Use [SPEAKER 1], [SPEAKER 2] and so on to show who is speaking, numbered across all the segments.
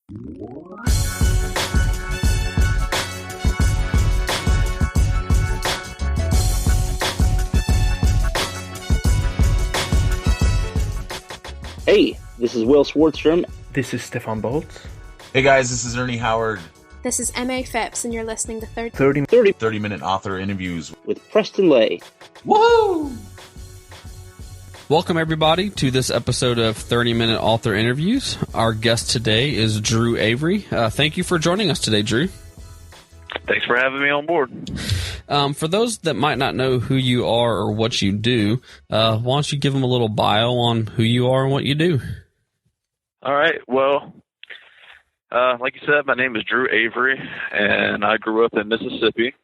[SPEAKER 1] Hey, this is Will Swartstrom.
[SPEAKER 2] This is Stefan Boltz.
[SPEAKER 3] Hey guys, this is Ernie Howard.
[SPEAKER 4] This is M.A. Phipps, and you're listening to
[SPEAKER 3] 30-minute author interviews
[SPEAKER 1] with Preston Lay.
[SPEAKER 3] Woohoo!
[SPEAKER 5] Welcome, everybody, to this episode of 30-Minute Author Interviews. Our guest today is DrewAvera. Thank you for joining us today, Drew.
[SPEAKER 6] Thanks for having me on board.
[SPEAKER 5] For those that might not know who you are or what you do, why don't you give them a little bio on who you are and what you do?
[SPEAKER 6] All right. Well, like you said, my name is DrewAvera, and I grew up in Mississippi.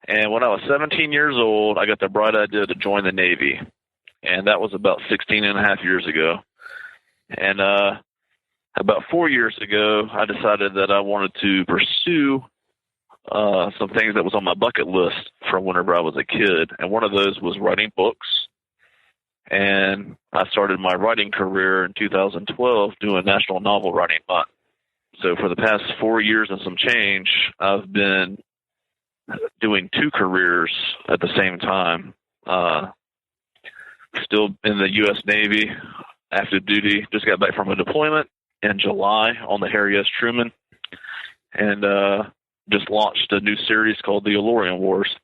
[SPEAKER 6] And when I was 17 years old, I got the bright idea to join the Navy. And that was about 16 and a half years ago. And about 4 years ago, I decided that I wanted to pursue some things that was on my bucket list from whenever I was a kid. And one of those was writing books. And I started my writing career in 2012 doing National Novel Writing Month. So for the past 4 years and some change, I've been doing two careers at the same time. Still in the U.S. Navy, active duty. Just got back from a deployment in July on the Harry S. Truman. And just launched a new series called the Alorian Wars.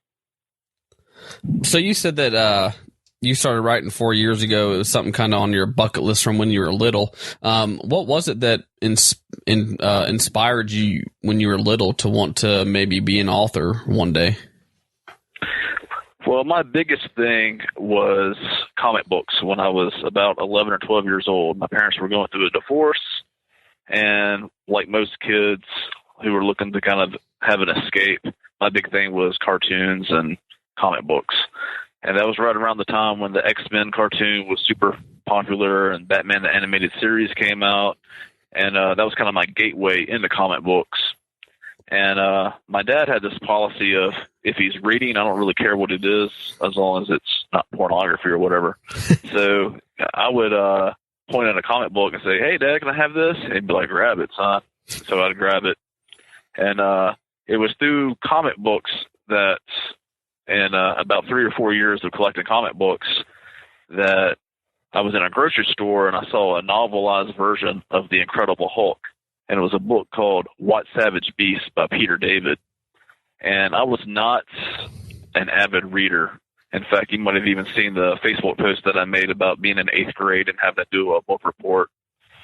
[SPEAKER 5] So you said that you started writing 4 years ago. It was something kind of on your bucket list from when you were little. What was it that inspired you when you were little to want to maybe be an author one day?
[SPEAKER 6] Well, my biggest thing was comic books. When I was about 11 or 12 years old, my parents were going through a divorce, and like most kids who were looking to kind of have an escape, my big thing was cartoons and comic books. And that was right around the time when the X-Men cartoon was super popular and Batman the Animated Series came out. And that was kind of my gateway into comic books. And my dad had this policy of, if he's reading, I don't really care what it is, as long as it's not pornography or whatever. So I would point at a comic book and say, "Hey, Dad, can I have this?" And he'd be like, "Grab it, son." So I'd grab it. And it was through comic books that, in about 3 or 4 years of collecting comic books, that I was in a grocery store and I saw a novelized version of The Incredible Hulk. And it was a book called What Savage Beast by Peter David. And I was not an avid reader. In fact, you might have even seen the Facebook post that I made about being in 8th grade and having to do a book report.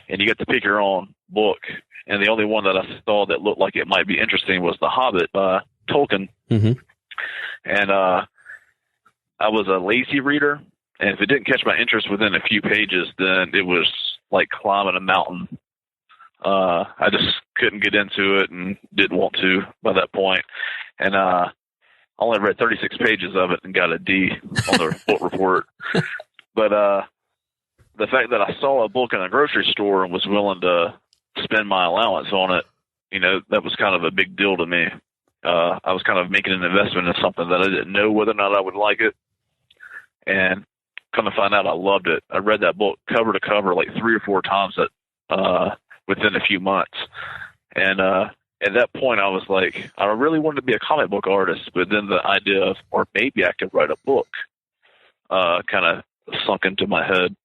[SPEAKER 6] And you get to pick your own book. And the only one that I saw that looked like it might be interesting was The Hobbit by Tolkien. Mm-hmm. And I was a lazy reader. And if it didn't catch my interest within a few pages, then it was like climbing a mountain. I just couldn't get into it and didn't want to by that point. And I only read 36 pages of it and got a D on the book report. But the fact that I saw a book in a grocery store and was willing to spend my allowance on it, you know, that was kind of a big deal to me. I was kind of making an investment in something that I didn't know whether or not I would like it. And come to find out, I loved it. I read that book cover to cover like 3 or 4 times within a few months. And at that point, I was like, I really wanted to be a comic book artist, but then the idea of, or maybe I could write a book, kind of sunk into my head.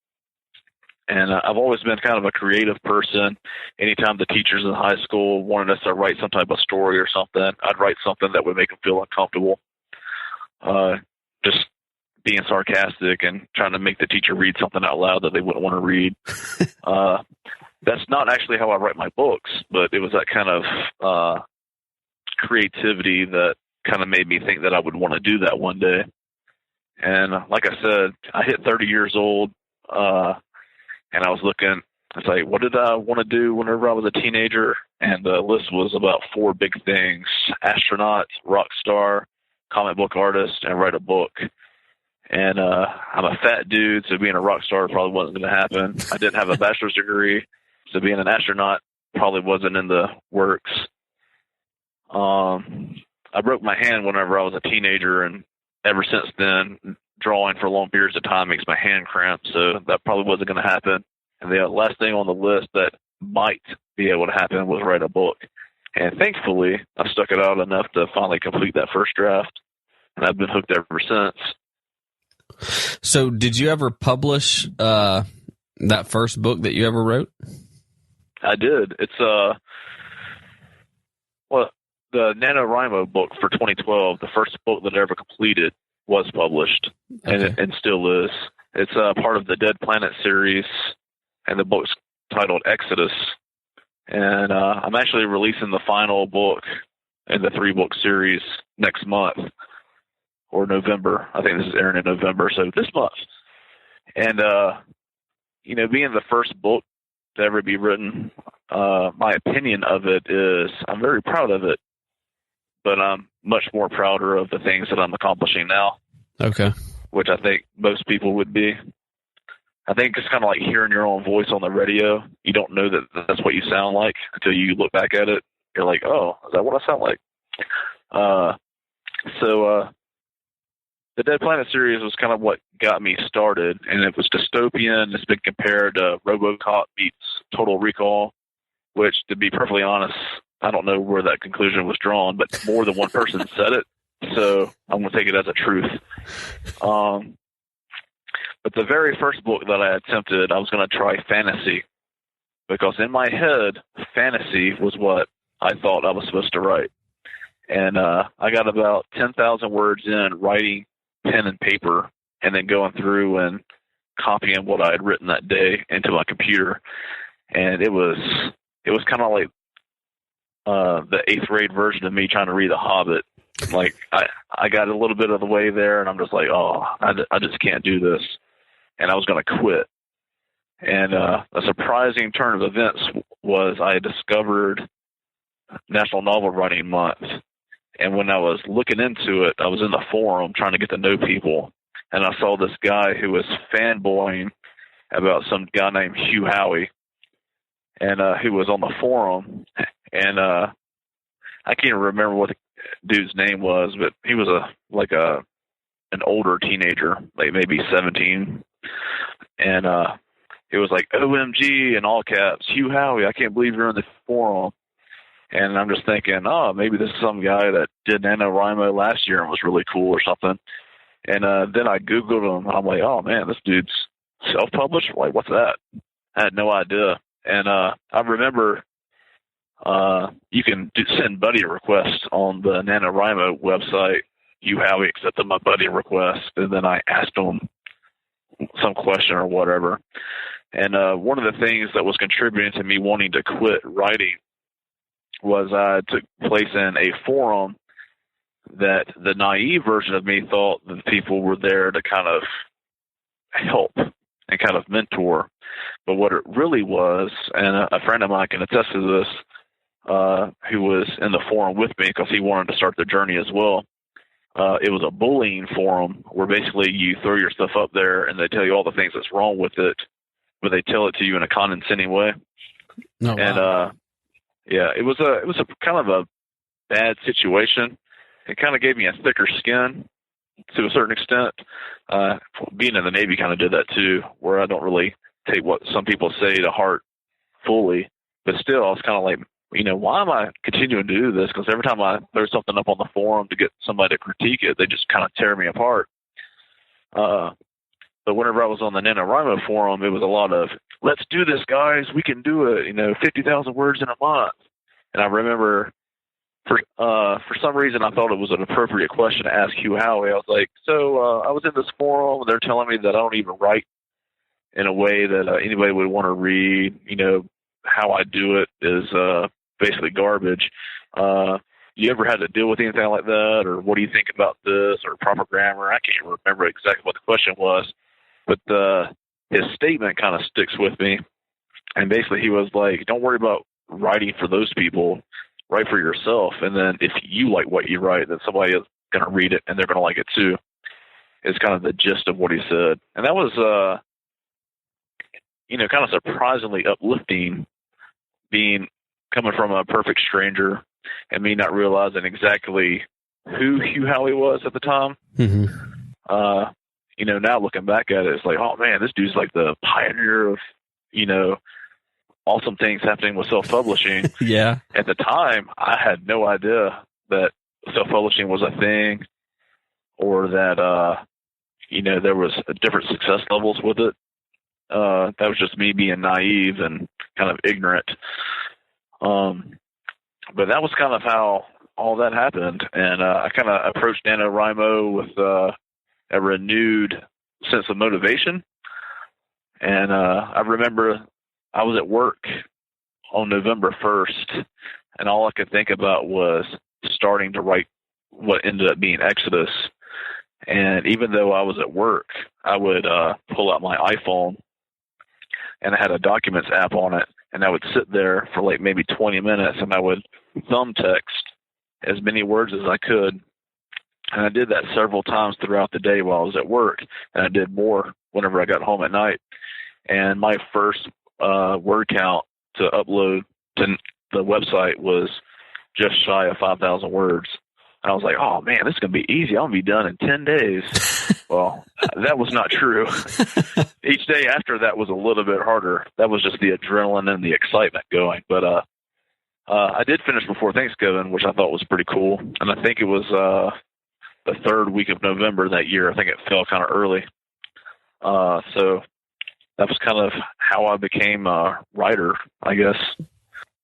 [SPEAKER 6] And I've always been kind of a creative person. Anytime the teachers in high school wanted us to write some type of story or something, I'd write something that would make them feel uncomfortable. Just being sarcastic and trying to make the teacher read something out loud that they wouldn't want to read. That's not actually how I write my books, but it was that kind of creativity that kind of made me think that I would want to do that one day. And like I said, I hit 30 years old, and I was looking, it's like, what did I want to do whenever I was a teenager? And the list was about 4 big things: astronaut, rock star, comic book artist, and write a book. And I'm a fat dude, so being a rock star probably wasn't going to happen. I didn't have a bachelor's degree, so being an astronaut probably wasn't in the works. I broke my hand whenever I was a teenager, and ever since then, drawing for long periods of time makes my hand cramp, so that probably wasn't going to happen. And the last thing on the list that might be able to happen was write a book. And thankfully, I stuck it out enough to finally complete that first draft, and I've been hooked ever since.
[SPEAKER 5] So did you ever publish that first book that you ever wrote?
[SPEAKER 6] I did. It's the NaNoWriMo book for 2012, the first book that I ever completed, was published, and still is. It's part of the Dead Planet series, and the book's titled Exodus. And I'm actually releasing the final book in the 3-book series next month, or November. I think this is airing in November, so this month. And, being the first book to ever be written, my opinion of it is I'm very proud of it, but I'm much more prouder of the things that I'm accomplishing now.
[SPEAKER 5] Okay.
[SPEAKER 6] Which I think most people would be. I think it's kind of like hearing your own voice on the radio. You don't know that that's what you sound like until you look back at it. You're like, oh, is that what I sound like? So the Dead Planet series was kind of what got me started, and it was dystopian. It's been compared to RoboCop meets Total Recall, which, to be perfectly honest, I don't know where that conclusion was drawn, but more than one person said it, so I'm going to take it as a truth. But the very first book that I attempted, I was going to try fantasy, because in my head, fantasy was what I thought I was supposed to write. And I got about 10,000 words in writing pen and paper, and then going through and copying what I had written that day into my computer. And it was kind of like the 8th grade version of me trying to read The Hobbit. Like I got a little bit of the way there, and I'm just like, oh, I just can't do this. And I was going to quit. And a surprising turn of events was I discovered National Novel Writing Month. And when I was looking into it, I was in the forum trying to get to know people. And I saw this guy who was fanboying about some guy named Hugh Howey, and who was on the forum. And I can't even remember what the dude's name was, but he was an older teenager, like maybe 17. And it was like, OMG in all caps, Hugh Howey, I can't believe you're in the forum. And I'm just thinking, oh, maybe this is some guy that did NaNoWriMo last year and was really cool or something. And then I Googled him, and I'm like, oh, man, this dude's self-published? Like, what's that? I had no idea. And I remember you can send buddy requests on the NaNoWriMo website. Hugh Howey accepted my buddy request, and then I asked him some question or whatever. And one of the things that was contributing to me wanting to quit writing was I took place in a forum that the naive version of me thought that people were there to kind of help and kind of mentor. But what it really was, and a friend of mine can attest to this, who was in the forum with me because he wanted to start the journey as well. It was a bullying forum where basically you throw your stuff up there and they tell you all the things that's wrong with it, but they tell it to you in a condescending way.
[SPEAKER 5] Oh, wow.
[SPEAKER 6] And yeah, it was a kind of a bad situation. It kind of gave me a thicker skin to a certain extent. Being in the Navy kind of did that too, where I don't really take what some people say to heart fully, but still I was kind of like, why am I continuing to do this? Because every time I throw something up on the forum to get somebody to critique it, they just kind of tear me apart. But whenever I was on the NaNoWriMo forum, it was a lot of, let's do this, guys. We can do it. 50,000 words in a month. And I remember for some reason, I thought it was an appropriate question to ask Hugh Howey. I was like, so I was in this forum, and they're telling me that I don't even write in a way that anybody would want to read. How I do it is basically garbage. You ever had to deal with anything like that, or what do you think about this, or proper grammar? I can't remember exactly what the question was, but his statement kind of sticks with me. And basically he was like, don't worry about writing for those people, write for yourself. And then if you like what you write, then somebody is going to read it and they're going to like it too. It's kind of the gist of what he said. And that was, kind of surprisingly uplifting, coming from a perfect stranger and me not realizing exactly who Hugh Howey was at the time.
[SPEAKER 5] Mm-hmm.
[SPEAKER 6] Now looking back at it, it's like, oh man, this dude's like the pioneer of, awesome things happening with self-publishing.
[SPEAKER 5] Yeah.
[SPEAKER 6] At the time, I had no idea that self-publishing was a thing, or that, there was different success levels with it. That was just me being naive and kind of ignorant. But that was kind of how all that happened. And I kind of approached NaNoWriMo with a renewed sense of motivation. And I remember I was at work on November 1st, and all I could think about was starting to write what ended up being Exodus. And even though I was at work, I would pull out my iPhone, and I had a Documents app on it, and I would sit there for like maybe 20 minutes, and I would thumb text as many words as I could. And I did that several times throughout the day while I was at work, and I did more whenever I got home at night. And my first word count to upload to the website was just shy of 5,000 words. And I was like, oh, man, this is going to be easy. I'm going to be done in 10 days. Well, that was not true. Each day after that was a little bit harder. That was just the adrenaline and the excitement going. But I did finish before Thanksgiving, which I thought was pretty cool. And I think it was the third week of November that year. I think it fell kind of early. So that was kind of how I became a writer, I guess.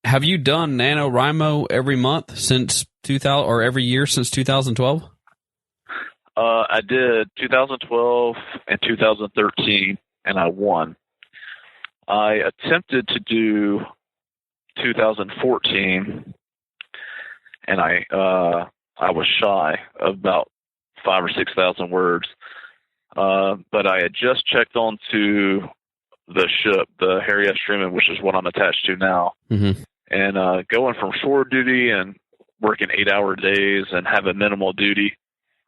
[SPEAKER 5] Have you done NaNoWriMo every month since 2000, or every year since 2012?
[SPEAKER 6] I did 2012 and 2013, and I won. I attempted to do 2014, and I was shy of about 5,000 or 6,000 words. But I had just checked onto the ship, the Harry S. Truman, which is what I'm attached to now.
[SPEAKER 5] Mm-hmm. And
[SPEAKER 6] going from shore duty and working 8-hour days and having minimal duty,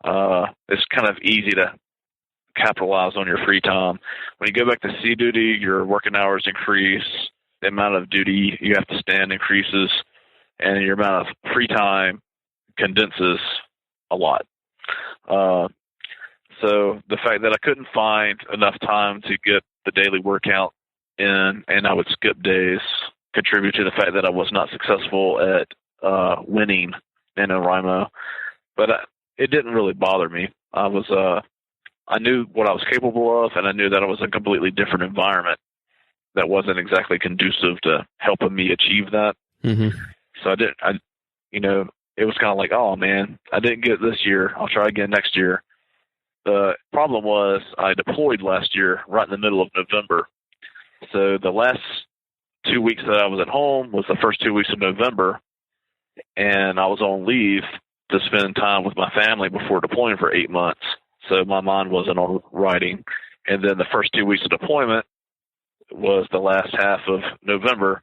[SPEAKER 6] it's kind of easy to capitalize on your free time. When you go back to sea duty, your working hours increase, the amount of duty you have to stand increases, and your amount of free time condenses a lot. So the fact that I couldn't find enough time to get the daily workout in, and I would skip days, contribute to the fact that I was not successful at winning NaNoWriMo. But it didn't really bother me. I knew what I was capable of, and I knew that it was a completely different environment that wasn't exactly conducive to helping me achieve that.
[SPEAKER 5] Mm-hmm.
[SPEAKER 6] So it was kind of like, oh man, I didn't get it this year. I'll try again next year. The problem was I deployed last year right in the middle of November. So the last 2 weeks that I was at home was the first 2 weeks of November, and I was on leave to spend time with my family before deploying for 8 months. So my mind wasn't on writing. And then the first 2 weeks of deployment was the last half of November,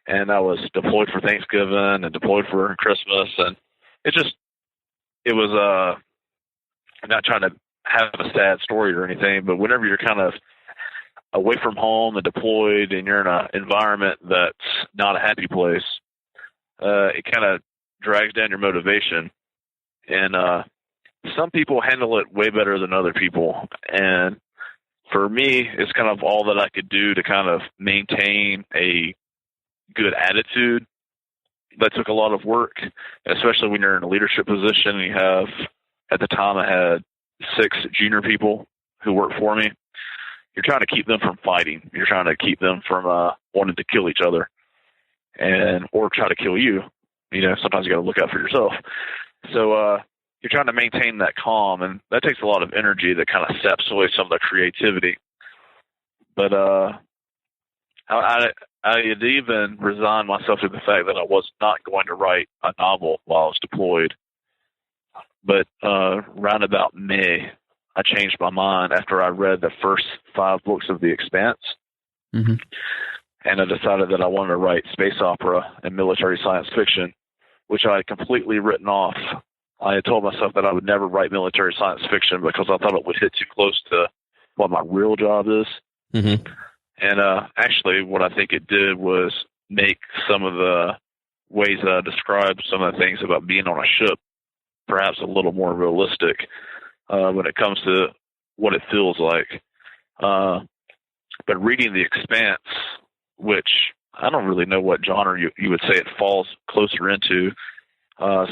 [SPEAKER 6] and I was deployed for Thanksgiving and deployed for Christmas. And it was I'm not trying to have a sad story or anything, but whenever you're kind of away from home and deployed and you're in an environment that's not a happy place, it kind of drags down your motivation. And some people handle it way better than other people. And for me, it's kind of all that I could do to kind of maintain a good attitude. That took a lot of work, especially when you're in a leadership position and you have, at the time I had 6 junior people who worked for me. You're trying to keep them from fighting. You're trying to keep them from wanting to kill each other or try to kill you. Sometimes you got to look out for yourself. So you're trying to maintain that calm, and that takes a lot of energy that kind of saps away some of the creativity. But I had even resigned myself to the fact that I was not going to write a novel while I was deployed. But round about May, I changed my mind after I read the first 5 books of The Expanse.
[SPEAKER 5] Mm-hmm.
[SPEAKER 6] And I decided that I wanted to write space opera and military science fiction, which I had completely written off. I had told myself that I would never write military science fiction because I thought it would hit too close to what my real job is.
[SPEAKER 5] Mm-hmm.
[SPEAKER 6] And actually what I think it did was make some of the ways that I described some of the things about being on a ship perhaps a little more realistic when it comes to what it feels like. But reading The Expanse, which I don't really know what genre you would say it falls closer into.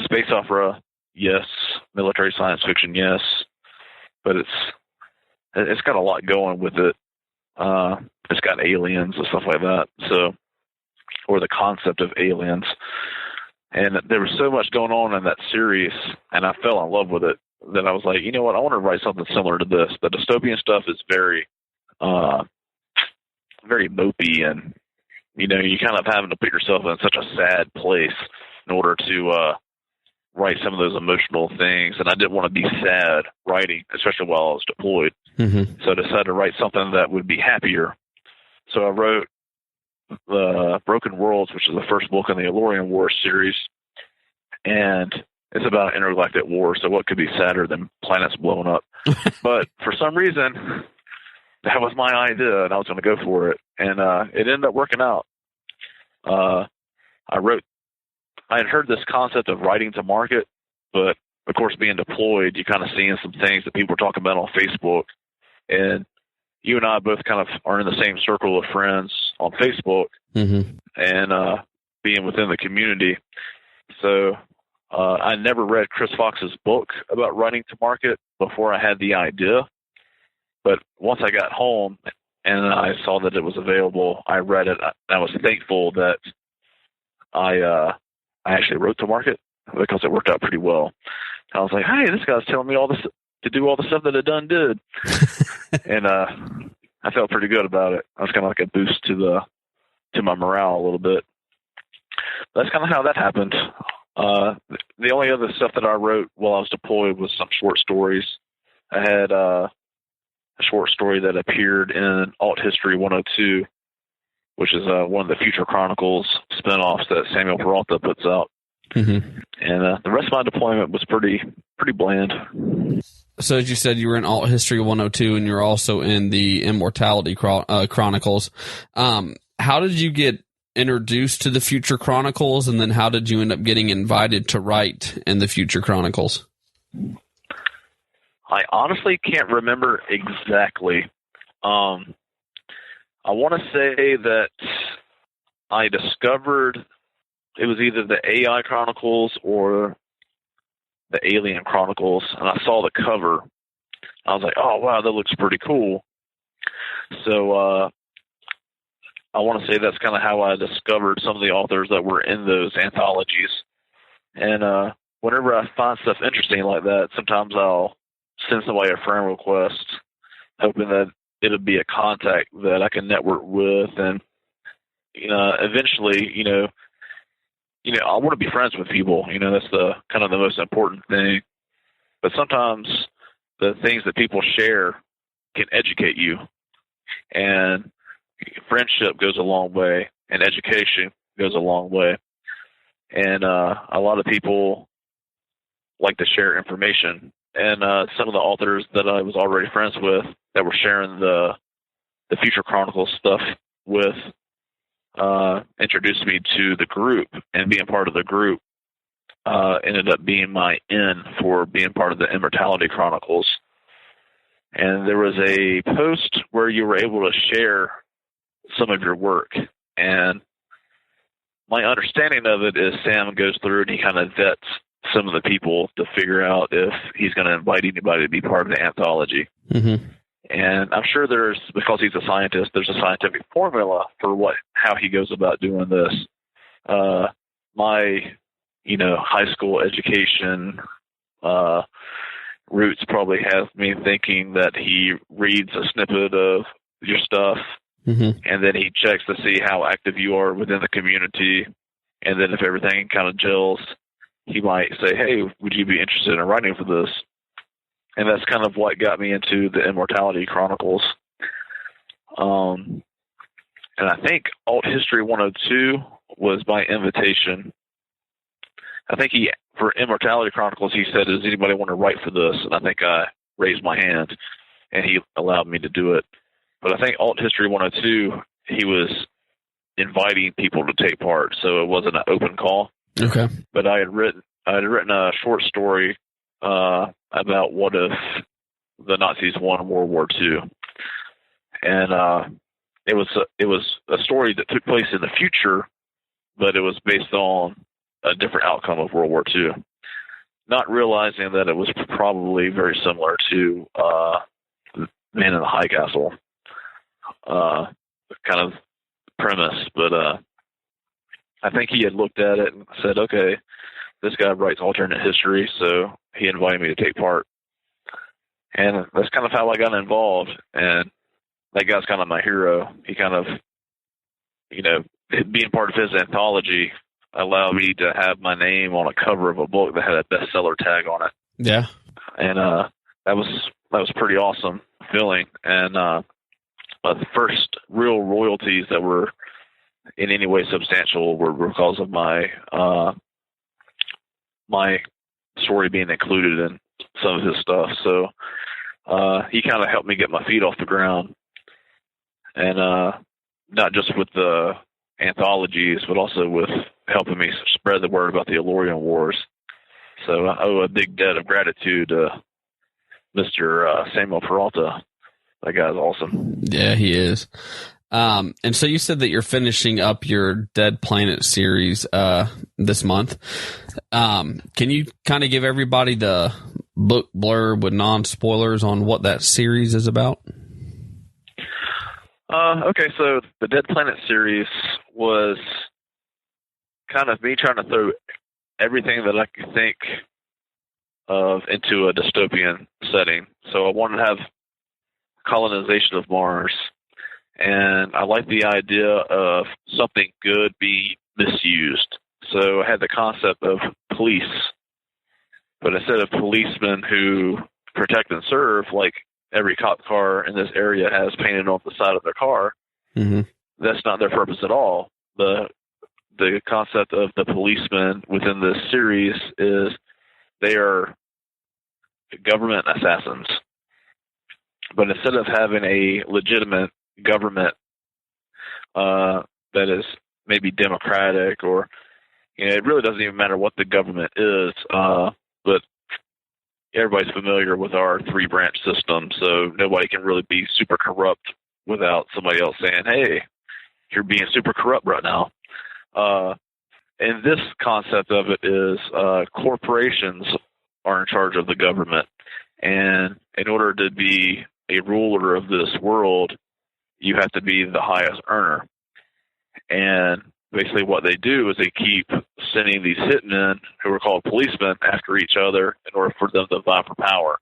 [SPEAKER 6] Space opera, yes. Military science fiction, yes. But it's got a lot going with it. It's got aliens and stuff like that. So, or the concept of aliens. And there was so much going on in that series, and I fell in love with it, that I was like, you know what, I want to write something similar to this. The dystopian stuff is very, very mopey, and, you know, you kind of having to put yourself in such a sad place in order to write some of those emotional things. And I didn't want to be sad writing, especially while I was deployed. So I decided to write something that would be happier. So I wrote the Broken Worlds, which is the first book in the Alorian Wars series, and it's about intergalactic war. So what could be sadder than planets blowing up? But for some reason, that was my idea, and I was going to go for it, and it ended up working out. I had heard this concept of writing to market, but of course, being deployed, you kind of seeing some things that people were talking about on Facebook, and you and I both kind of are in the same circle of friends on Facebook, and being within the community. So I never read Chris Fox's book about writing to market before I had the idea. But once I got home and I saw that it was available, I read it. I was thankful that I actually wrote to market, because it worked out pretty well. I was like, hey, this guy's telling me all this to do all the stuff that it done did. And I felt pretty good about it. I was kind of like a boost to my morale a little bit. That's kind of how that happened. The only other stuff that I wrote while I was deployed was some short stories. I had a short story that appeared in Alt History 102, which is one of the Future Chronicles spinoffs that Samuel Peralta puts out. And the rest of my deployment was pretty bland.
[SPEAKER 5] So as you said, you were in Alt History 102, and you're also in the Immortality Chronicles. How did you get introduced to the Future Chronicles, and then how did you end up getting invited to write in the Future Chronicles?
[SPEAKER 6] I honestly can't remember exactly. I want to say that I discovered it was either the AI Chronicles or the Alien Chronicles, and I saw the cover. I was like, oh, wow, that looks pretty cool. So I want to say that's kind of how I discovered some of the authors that were in those anthologies. And whenever I find stuff interesting like that, sometimes I'll send somebody a friend request, hoping that it'll be a contact that I can network with. And eventually, I want to be friends with people. That's the kind of the most important thing. But sometimes the things that people share can educate you, and friendship goes a long way, and education goes a long way. And a lot of people like to share information. And some of the authors that I was already friends with that were sharing the Future Chronicles stuff with introduced me to the group, and being part of the group ended up being my in for being part of the Immortality Chronicles. And there was a post where you were able to share some of your work. And my understanding of it is Sam goes through and he kind of vets some of the people to figure out if he's going to invite anybody to be part of the anthology. And I'm sure because he's a scientist, there's a scientific formula for how he goes about doing this. My, high school education roots probably have me thinking that he reads a snippet of your stuff, and then he checks to see how active you are within the community. And then if everything kind of gels, he might say, hey, would you be interested in writing for this? And that's kind of what got me into the Immortality Chronicles. And I think Alt History 102 was by invitation. I think for Immortality Chronicles, he said, does anybody want to write for this? And I think I raised my hand, and he allowed me to do it. But I think Alt History 102, he was inviting people to take part, so it wasn't an open call.
[SPEAKER 5] Okay.
[SPEAKER 6] But I had written a short story about what if the Nazis won World War II. And it was a story that took place in the future, but it was based on a different outcome of World War II. Not realizing that it was probably very similar to Man in the High Castle kind of premise, but I think he had looked at it and said, okay, this guy writes alternate history, so he invited me to take part. And that's kind of how I got involved, and that guy's kind of my hero. He kind of, being part of his anthology allowed me to have my name on a cover of a book that had a bestseller tag on it.
[SPEAKER 5] Yeah.
[SPEAKER 6] And that was pretty awesome feeling. And the first real royalties that were in any way substantial were because of my my story being included in some of his stuff. So he kind of helped me get my feet off the ground, and not just with the anthologies, but also with helping me spread the word about the Alorian Wars. So I owe a big debt of gratitude to Mr. Samuel Peralta. That guy's awesome.
[SPEAKER 5] Yeah, he is. And so you said that you're finishing up your Dead Planet series this month. Can you kind of give everybody the book blurb with non-spoilers on what that series is about?
[SPEAKER 6] Okay, so the Dead Planet series was kind of me trying to throw everything that I could think of into a dystopian setting. So I wanted to have colonization of Mars, and I like the idea of something good being misused. So I had the concept of police, but instead of policemen who protect and serve, like every cop car in this area has painted on the side of their car, that's not their purpose at all. The concept of the policemen within this series is they are government assassins. But instead of having a legitimate government that is maybe democratic, or it really doesn't even matter what the government is, but everybody's familiar with our 3-branch system, so nobody can really be super corrupt without somebody else saying, hey, you're being super corrupt right now. And this concept of it is corporations are in charge of the government, and in order to be a ruler of this world, you have to be the highest earner. And basically what they do is they keep sending these hitmen, who are called policemen, after each other in order for them to vie for power.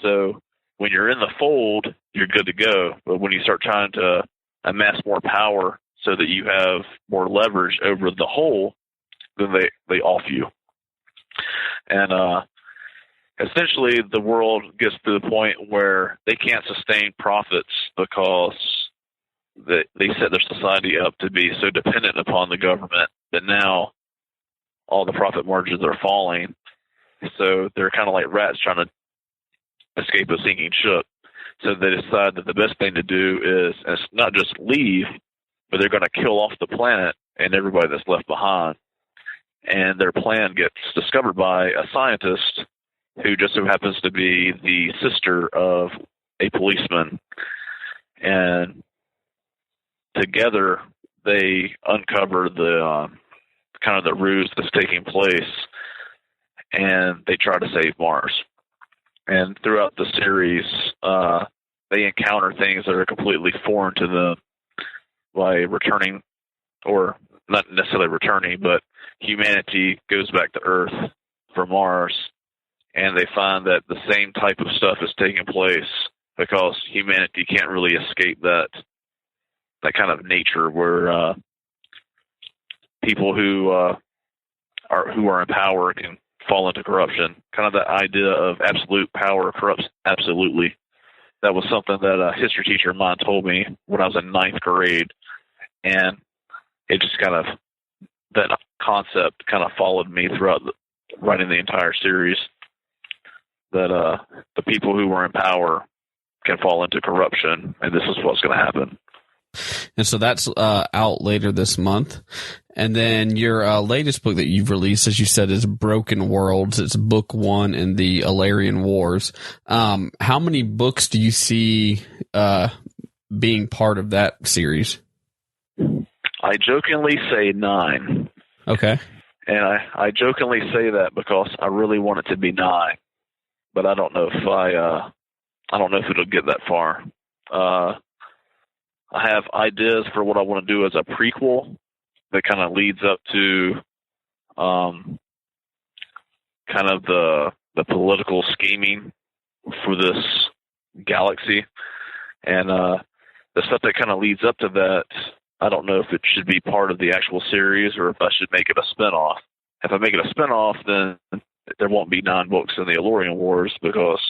[SPEAKER 6] So when you're in the fold, you're good to go. But when you start trying to amass more power so that you have more leverage over the whole, then they off you. And essentially the world gets to the point where they can't sustain profits because they set their society up to be so dependent upon the government that now all the profit margins are falling. So they're kind of like rats trying to escape a sinking ship. So they decide that the best thing to do is not just leave, but they're going to kill off the planet and everybody that's left behind. And their plan gets discovered by a scientist who just so happens to be the sister of a policeman. And together they uncover the kind of the ruse that's taking place, and they try to save Mars. And throughout the series, they encounter things that are completely foreign to them by returning, or not necessarily returning, but humanity goes back to Earth from Mars, and they find that the same type of stuff is taking place because humanity can't really escape that kind of nature where people who are in power can fall into corruption. Kind of the idea of absolute power corrupts absolutely. That was something that a history teacher of mine told me when I was in 9th grade, and it just kind of, that concept kind of followed me throughout writing the entire series, that the people who were in power can fall into corruption, and this is what's going to happen.
[SPEAKER 5] And so that's out later this month. And then your latest book that you've released, as you said, is Broken Worlds. It's book 1 in the Alorian Wars. How many books do you see being part of that series?
[SPEAKER 6] I jokingly say 9.
[SPEAKER 5] Okay.
[SPEAKER 6] And I jokingly say that because I really want it to be 9, but I don't know if I don't know if it'll get that far. I have ideas for what I want to do as a prequel that kind of leads up to kind of the political scheming for this galaxy. And the stuff that kind of leads up to that, I don't know if it should be part of the actual series or if I should make it a spinoff. If I make it a spinoff, then there won't be 9 books in the Alorian Wars because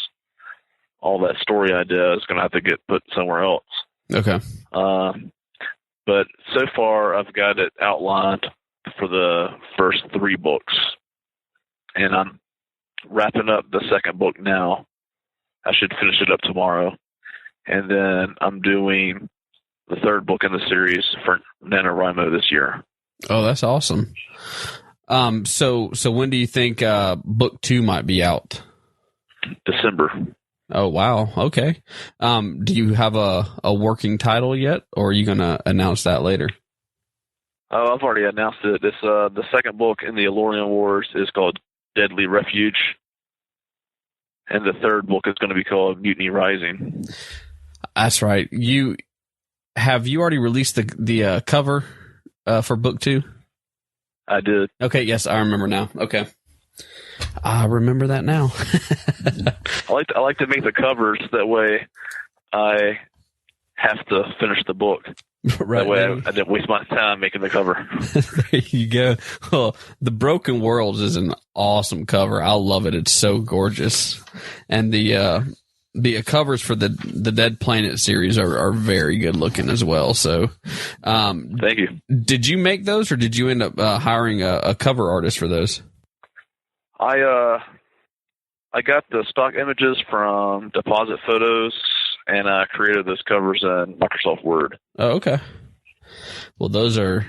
[SPEAKER 6] all that story idea is going to have to get put somewhere else.
[SPEAKER 5] Okay.
[SPEAKER 6] But so far, I've got it outlined for the first 3 books, and I'm wrapping up the second book now. I should finish it up tomorrow, and then I'm doing the 3rd book in the series for NaNoWriMo this year.
[SPEAKER 5] Oh, that's awesome. So when do you think book 2 might be out?
[SPEAKER 6] December.
[SPEAKER 5] Oh, wow. Okay. Do you have a working title yet, or are you going to announce that later?
[SPEAKER 6] Oh, I've already announced it. It's the second book in the Alorian Wars is called Deadly Refuge, and the 3rd book is going to be called Mutiny Rising.
[SPEAKER 5] That's right. Have you already released the cover for book 2?
[SPEAKER 6] I did.
[SPEAKER 5] Okay. Yes, I remember now. Okay. I remember that now.
[SPEAKER 6] I like to make the covers that way. I have to finish the book.
[SPEAKER 5] Right.
[SPEAKER 6] That way I didn't waste my time making the cover.
[SPEAKER 5] There you go. Well, The Broken Worlds is an awesome cover. I love it. It's so gorgeous. And the covers for the Dead Planet series are very good looking as well. So,
[SPEAKER 6] thank you.
[SPEAKER 5] Did you make those, or did you end up hiring a cover artist for those?
[SPEAKER 6] I got the stock images from Deposit Photos, and I created those covers in Microsoft Word.
[SPEAKER 5] Oh, okay. Well, those are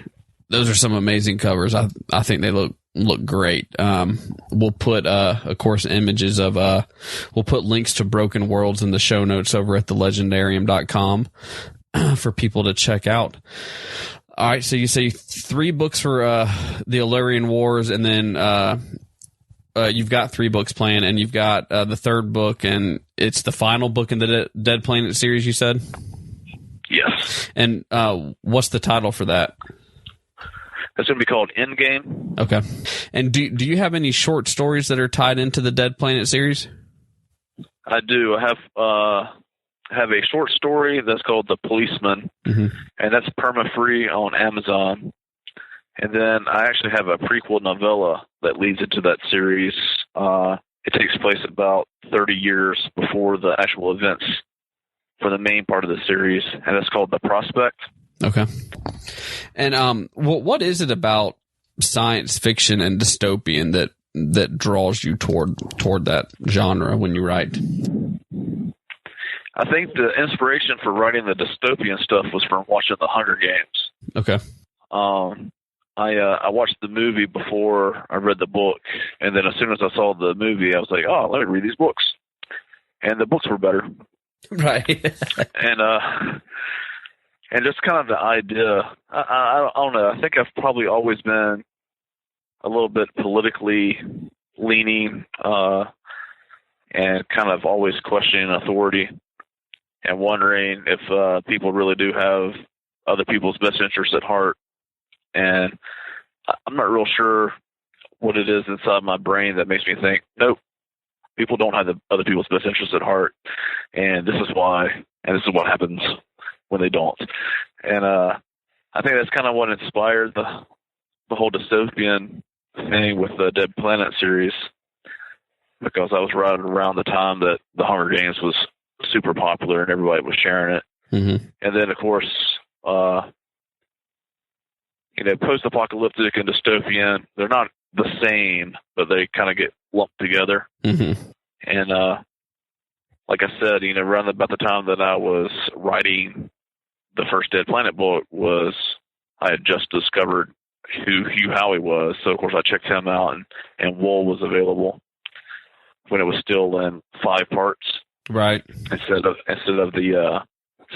[SPEAKER 5] some amazing covers. I think they look great. We'll put, of course, images of, we'll put links to Broken Worlds in the show notes over at thelegendarium.com for people to check out. All right. So you say 3 books for, the Alorian Wars, and then, you've got 3 books planned, and you've got, the 3rd book, and it's the final book in the Dead Planet series, you said?
[SPEAKER 6] Yes.
[SPEAKER 5] And, what's the title for that?
[SPEAKER 6] It's going to be called Endgame.
[SPEAKER 5] Okay. And do you have any short stories that are tied into the Dead Planet series?
[SPEAKER 6] I do. I have a short story that's called The Policeman, and that's perma-free on Amazon. And then I actually have a prequel novella that leads into that series. It takes place about 30 years before the actual events for the main part of the series, and it's called The Prospect.
[SPEAKER 5] Okay. And what is it about science fiction and dystopian that draws you toward that genre when you write?
[SPEAKER 6] I think the inspiration for writing the dystopian stuff was from watching The Hunger Games.
[SPEAKER 5] Okay.
[SPEAKER 6] I watched the movie before I read the book, and then as soon as I saw the movie, I was like, oh, let me read these books. And the books were better.
[SPEAKER 5] Right.
[SPEAKER 6] And just kind of the idea, I don't know, I think I've probably always been a little bit politically leaning and kind of always questioning authority and wondering if people really do have other people's best interests at heart. And I'm not real sure what it is inside my brain that makes me think, nope, people don't have the other people's best interests at heart. And this is why, and this is what happens when they don't. And I think that's kind of what inspired the whole dystopian thing with the Dead Planet series, because I was right around the time that the Hunger Games was super popular and everybody was sharing it.
[SPEAKER 5] Mm-hmm.
[SPEAKER 6] And then, of course, post-apocalyptic and dystopian, they're not the same, but they kind of get lumped together.
[SPEAKER 5] Mm-hmm.
[SPEAKER 6] And like I said, around about the time that I was writing the first Dead Planet book I had just discovered who Hugh Howey was. So, of course, I checked him out, and Wool was available when it was still in 5 parts.
[SPEAKER 5] Right.
[SPEAKER 6] Instead of the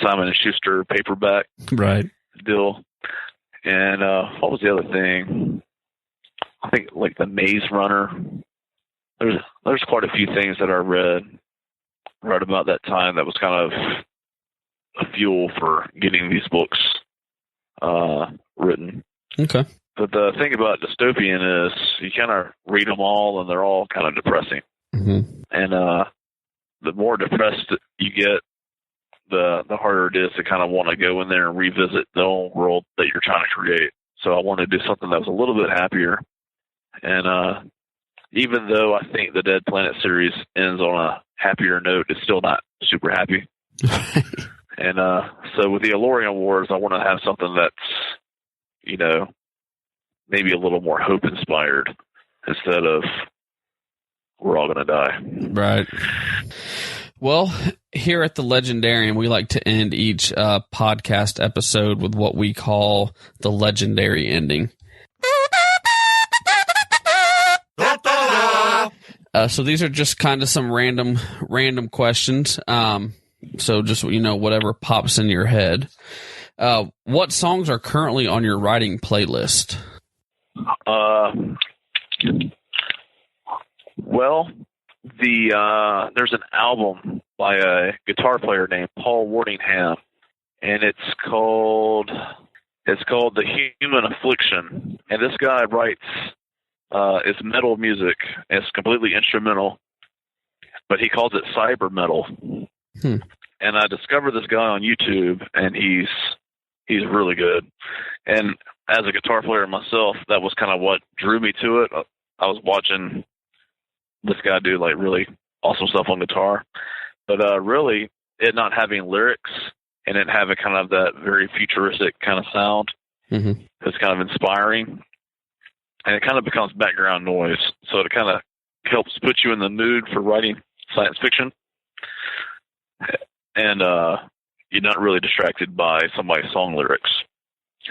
[SPEAKER 6] Simon and Schuster paperback
[SPEAKER 5] Right.
[SPEAKER 6] deal. And what was the other thing? I think like the Maze Runner. There's quite a few things that I read right about that time that was kind of a fuel for getting these books written.
[SPEAKER 5] Okay.
[SPEAKER 6] But the thing about dystopian is you kind of read them all, and they're all kind of depressing.
[SPEAKER 5] Mm-hmm.
[SPEAKER 6] And the more depressed you get, the harder it is to kind of want to go in there and revisit the old world that you're trying to create. So I wanted to do something that was a little bit happier. And even though I think the Dead Planet series ends on a happier note, it's still not super happy. And so with the Alorian Wars, I want to have something that's, maybe a little more hope-inspired instead of we're all going to die.
[SPEAKER 5] Right. Well, here at the Legendarian, we like to end each podcast episode with what we call the legendary ending. So these are just kind of some random questions. So just, whatever pops in your head. What songs are currently on your writing playlist?
[SPEAKER 6] Well, there's an album by a guitar player named Paul Wardingham, and it's called The Human Affliction. And this guy writes it's metal music. It's completely instrumental, but he calls it cyber metal. And I discovered this guy on YouTube, and he's really good. And as a guitar player myself, that was kind of what drew me to it. I was watching this guy do like really awesome stuff on guitar, but really it not having lyrics and it having kind of that very futuristic kind of sound is kind of inspiring, and it kind of becomes background noise. So it kind of helps put you in the mood for writing science fiction, and you're not really distracted by somebody's song lyrics.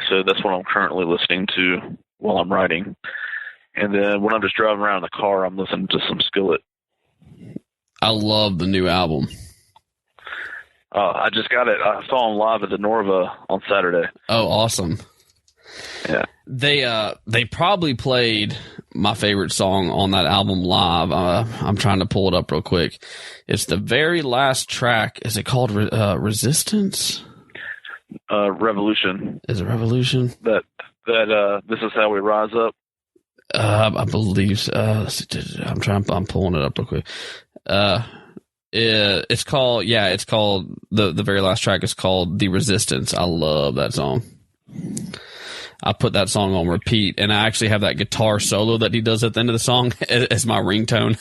[SPEAKER 6] So that's what I'm currently listening to while I'm writing. And then when I'm just driving around in the car, I'm listening to some Skillet.
[SPEAKER 5] I love the new album.
[SPEAKER 6] I just got it. I saw them live at the Norva on Saturday.
[SPEAKER 5] Oh, awesome.
[SPEAKER 6] Yeah.
[SPEAKER 5] They probably played my favorite song on that album live. I'm trying to pull it up real quick. It's the very last track. Is it called Resistance?
[SPEAKER 6] Revolution.
[SPEAKER 5] Is it Revolution?
[SPEAKER 6] That This Is How We Rise Up.
[SPEAKER 5] I believe so. I'm pulling it up real quick. It's called the very last track is called The Resistance. I love that song. I put that song on repeat, and I actually have that guitar solo that he does at the end of the song as my ringtone.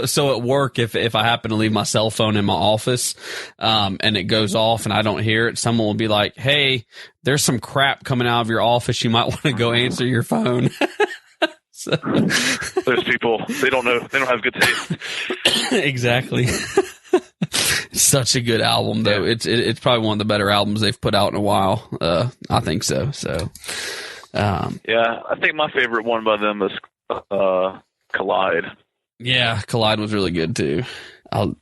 [SPEAKER 5] so at work, if I happen to leave my cell phone in my office, and it goes off and I don't hear it, someone will be like, "Hey, there's some crap coming out of your office. You might want to go answer your phone." So.
[SPEAKER 6] Those people, they don't have good taste.
[SPEAKER 5] Exactly. Such a good album, though. Yeah. It's probably one of the better albums they've put out in a while. I think so.
[SPEAKER 6] Yeah, I think my favorite one by them is Collide.
[SPEAKER 5] Yeah, Collide was really good too. I've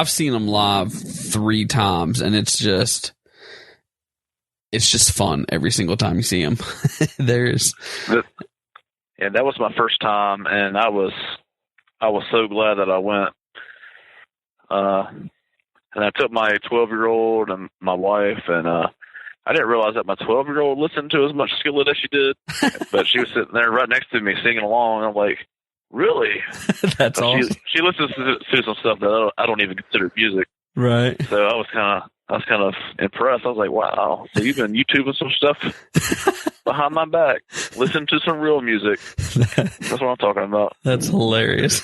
[SPEAKER 5] seen them live 3 times, and it's just fun every single time you see them.
[SPEAKER 6] Yeah, that was my first time, and I was so glad that I went. And I took my 12-year-old and my wife, and I didn't realize that my 12-year-old listened to as much Skillet as she did, but she was sitting there right next to me singing along. And I'm like, really?
[SPEAKER 5] That's awesome.
[SPEAKER 6] She listens to some stuff that I don't even consider music.
[SPEAKER 5] Right.
[SPEAKER 6] So I was kind of impressed. I was like, wow, so you've been YouTubing some stuff behind my back. Listen to some real music. That's what I'm talking about.
[SPEAKER 5] That's hilarious.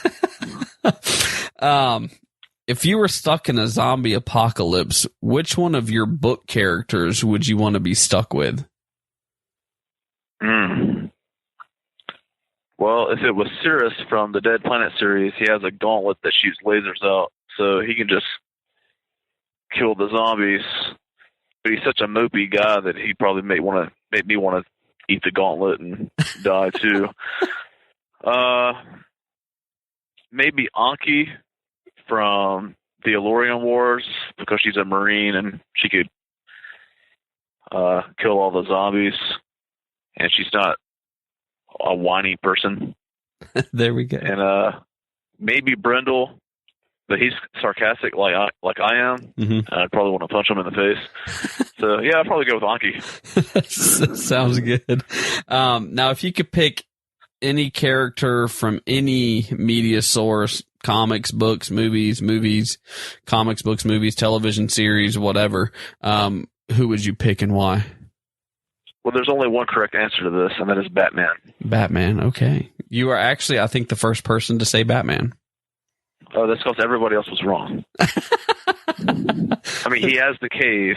[SPEAKER 5] If you were stuck in a zombie apocalypse, which one of your book characters would you want to be stuck with?
[SPEAKER 6] Well, if it was Cirrus from the Dead Planet series, he has a gauntlet that shoots lasers out, so he can just kill the zombies. But he's such a mopey guy that he'd probably make me want to eat the gauntlet and die too. Maybe Anki from the Alorian Wars because she's a Marine and she could kill all the zombies, and she's not a whiny person.
[SPEAKER 5] There we go.
[SPEAKER 6] And maybe Brindle, but he's sarcastic like I am.
[SPEAKER 5] Mm-hmm.
[SPEAKER 6] I'd probably want to punch him in the face. So yeah, I'd probably go with Anki.
[SPEAKER 5] Sounds good. Now, if you could pick any character from any media source, comics, books, movies, comics, books, movies, television series, whatever, who would you pick and why?
[SPEAKER 6] Well, there's only one correct answer to this, and that is Batman.
[SPEAKER 5] Batman, okay. You are actually, I think, the first person to say Batman.
[SPEAKER 6] Oh, that's because everybody else was wrong. I mean, he has the cave.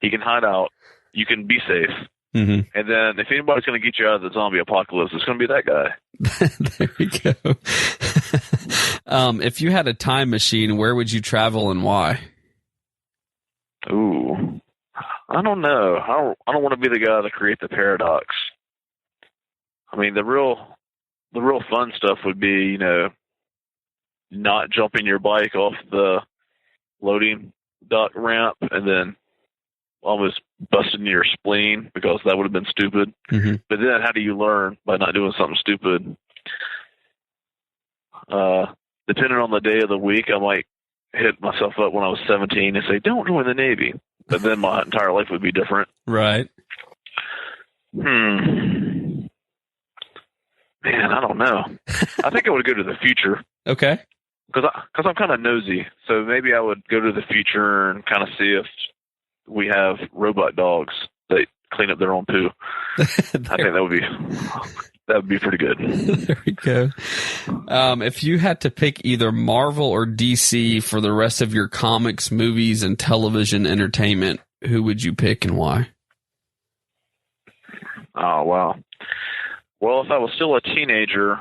[SPEAKER 6] He can hide out. You can be safe.
[SPEAKER 5] Mm-hmm.
[SPEAKER 6] And then if anybody's going to get you out of the zombie apocalypse, it's going to be that guy.
[SPEAKER 5] There we go. If you had a time machine, where would you travel and why?
[SPEAKER 6] Ooh, I don't know. I don't want to be the guy to create the paradox. I mean, the real fun stuff would be, not jumping your bike off the loading dock ramp and then almost busting your spleen, because that would have been stupid.
[SPEAKER 5] Mm-hmm.
[SPEAKER 6] But then how do you learn? By not doing something stupid. Depending on the day of the week, I might hit myself up when I was 17 and say, don't join the Navy. But then my entire life would be different.
[SPEAKER 5] Right.
[SPEAKER 6] Man, I don't know. I think I would go to the future.
[SPEAKER 5] Okay.
[SPEAKER 6] Because I'm kind of nosy. So maybe I would go to the future and kind of see if we have robot dogs that clean up their own poo. I think that would be pretty good.
[SPEAKER 5] There we go. If you had to pick either Marvel or DC for the rest of your comics, movies, and television entertainment, who would you pick and why?
[SPEAKER 6] Oh, wow. Well, if I was still a teenager,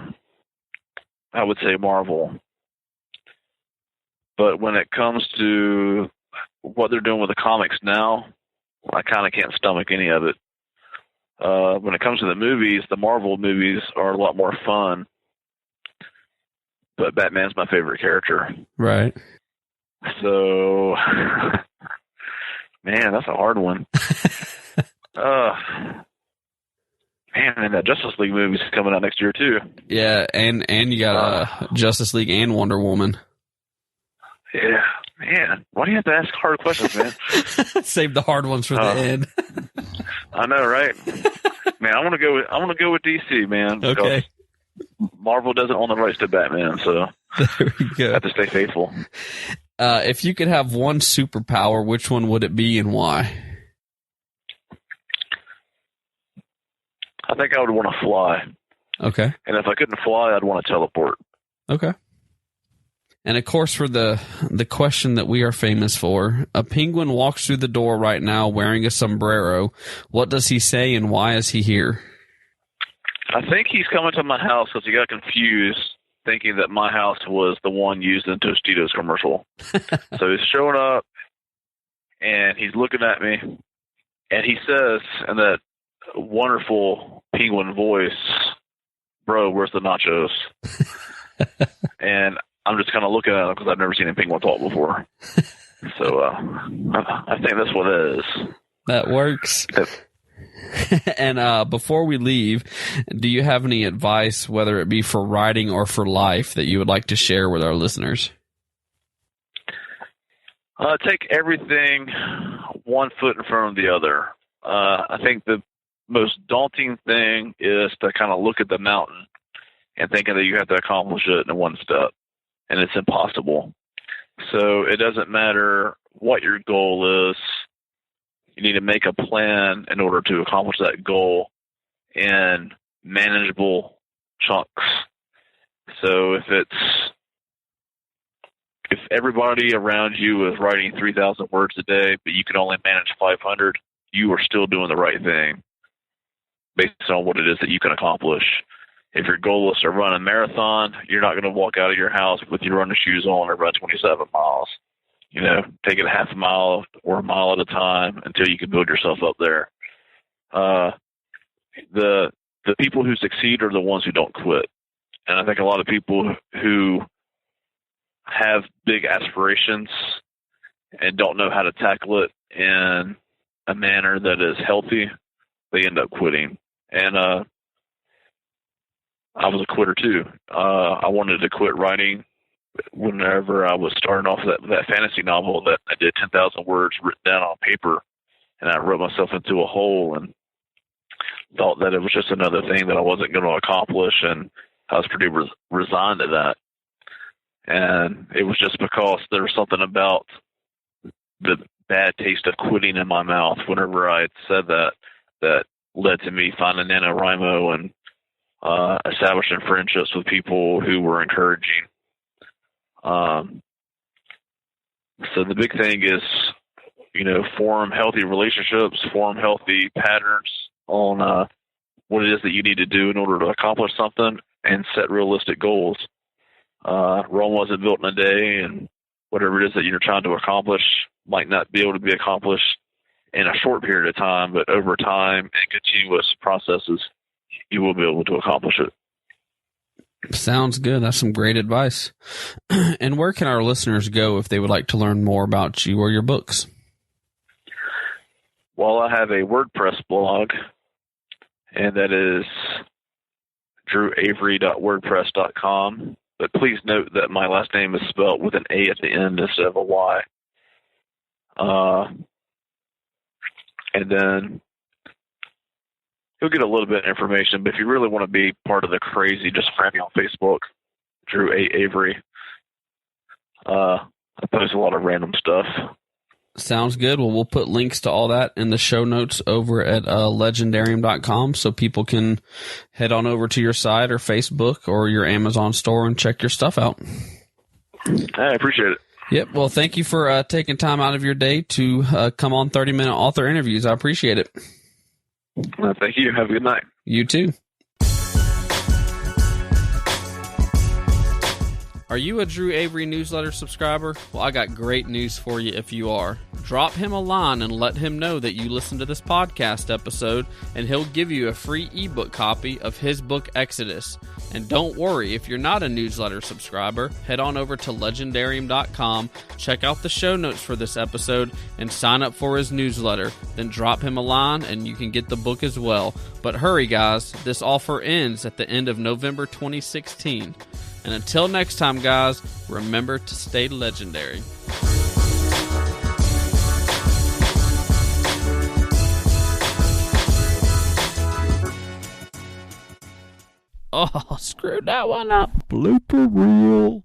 [SPEAKER 6] I would say Marvel. But when it comes to what they're doing with the comics now, I kind of can't stomach any of it. When it comes to the movies, the Marvel movies are a lot more fun. But Batman's my favorite character.
[SPEAKER 5] Right.
[SPEAKER 6] So, man, that's a hard one. Man, and that Justice League movie's coming out next year, too.
[SPEAKER 5] Yeah, and you got Justice League and Wonder Woman.
[SPEAKER 6] Yeah, man. Why do you have to ask hard questions, man?
[SPEAKER 5] Save the hard ones for the end.
[SPEAKER 6] I know, right? Man, I want to go with DC, man.
[SPEAKER 5] Okay.
[SPEAKER 6] Marvel doesn't own the rights to Batman, so
[SPEAKER 5] there we go.
[SPEAKER 6] I have to stay faithful.
[SPEAKER 5] If you could have one superpower, which one would it be and why?
[SPEAKER 6] I think I would want to fly.
[SPEAKER 5] Okay.
[SPEAKER 6] And if I couldn't fly, I'd want to teleport.
[SPEAKER 5] Okay. And of course, for the question that we are famous for, a penguin walks through the door right now wearing a sombrero. What does he say and why is he here?
[SPEAKER 6] I think he's coming to my house because he got confused, thinking that my house was the one used in Tostitos commercial. So he's showing up, and he's looking at me, and he says in that wonderful penguin voice, "Bro, where's the nachos?" And I'm just kind of looking at him because I've never seen a penguin talk before. So I think that's what it is.
[SPEAKER 5] That works. And before we leave, do you have any advice, whether it be for writing or for life, that you would like to share with our listeners?
[SPEAKER 6] Take everything one foot in front of the other. I think the most daunting thing is to kind of look at the mountain and thinking that you have to accomplish it in one step, and it's impossible. So it doesn't matter what your goal is. You need to make a plan in order to accomplish that goal in manageable chunks. So if everybody around you is writing 3,000 words a day, but you can only manage 500, you are still doing the right thing based on what it is that you can accomplish. If your goal is to run a marathon, you're not going to walk out of your house with your running shoes on and run 27 miles. Take it a half a mile or a mile at a time until you can build yourself up there. The people who succeed are the ones who don't quit. And I think a lot of people who have big aspirations and don't know how to tackle it in a manner that is healthy, they end up quitting. And I was a quitter too. I wanted to quit writing whenever I was starting off that fantasy novel that I did 10,000 words written down on paper, and I wrote myself into a hole and thought that it was just another thing that I wasn't going to accomplish, and I was pretty resigned to that. And it was just because there was something about the bad taste of quitting in my mouth whenever I had said that led to me finding NaNoWriMo and establishing friendships with people who were encouraging. So the big thing is, form healthy relationships, form healthy patterns on what it is that you need to do in order to accomplish something, and set realistic goals. Rome wasn't built in a day, and whatever it is that you're trying to accomplish might not be able to be accomplished in a short period of time, but over time and continuous processes, you will be able to accomplish it.
[SPEAKER 5] Sounds good. That's some great advice. And where can our listeners go if they would like to learn more about you or your books?
[SPEAKER 6] Well, I have a WordPress blog, and that is DrewAvera.wordpress.com. But please note that my last name is spelled with an A at the end instead of a Y. And then you'll get a little bit of information, but if you really want to be part of the crazy, just find me on Facebook, Drew A. Avery. I post a lot of random stuff.
[SPEAKER 5] Sounds good. Well, we'll put links to all that in the show notes over at legendarium.com so people can head on over to your site or Facebook or your Amazon store and check your stuff out.
[SPEAKER 6] I appreciate it.
[SPEAKER 5] Yep. Well, thank you for taking time out of your day to come on 30-minute author interviews. I appreciate it.
[SPEAKER 6] Thank you. Have a good night.
[SPEAKER 5] You too. Are you a Drew Avery newsletter subscriber? Well, I got great news for you if you are. Drop him a line and let him know that you listened to this podcast episode, and he'll give you a free ebook copy of his book Exodus. And don't worry, if you're not a newsletter subscriber, head on over to legendarium.com, check out the show notes for this episode, and sign up for his newsletter. Then drop him a line and you can get the book as well. But hurry, guys, this offer ends at the end of November 2016. And until next time, guys, remember to stay legendary. Oh, screwed that one up.
[SPEAKER 2] Blooper reel.